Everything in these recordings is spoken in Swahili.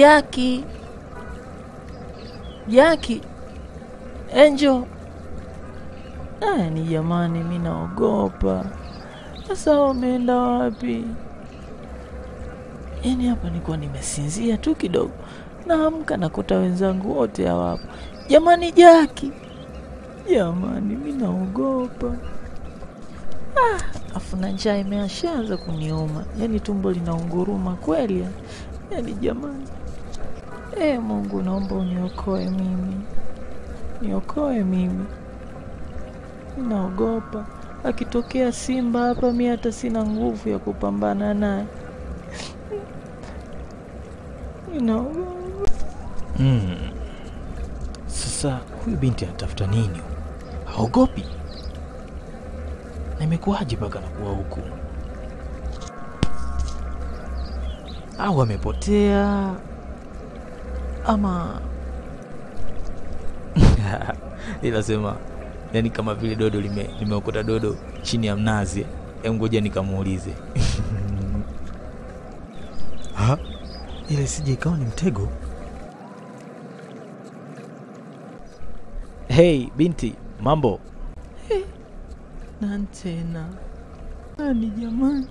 Jackie, Angel. Ni jamani, mimi naogopa. Sasa wameenda wapi? Yaani hapa nilikuwa nimesinzia tu kidogo, naamka nakuta wenzangu wote hawapo. Jamani Jackie, jamani mimi naogopa. Afu na njaa imeshaanza kuniuma. Yaani tumbo linaunguruma kweli. Yaani jamani. Mungu naomba uniokoe mimi. Niokoe mimi. Naogopa. Akitokea simba hapa mimi hata sina nguvu ya kupambana naye. Naogopa. Sasa huyu binti anatafuta nini? Haogopi? Na imekuwaje mpaka nakuwa huku? Au amepotea? Ama nilasema yani kama vile dodo limeokota dodo chini ya mnazi. Ngoja nikamuulize. Ile sije ikawa ni mtego. Hey binti, mambo? Nantena. Ni jamani.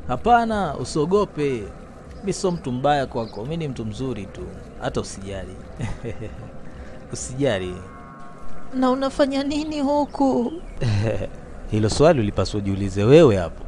Hapana, usiogope. Mimi sio mtu mbaya kwako, mimi ni mtu mzuri tu. Hata usijali. Usijali. Na unafanya nini huku? Hilo swali ulipaswa jiulize wewe hapo.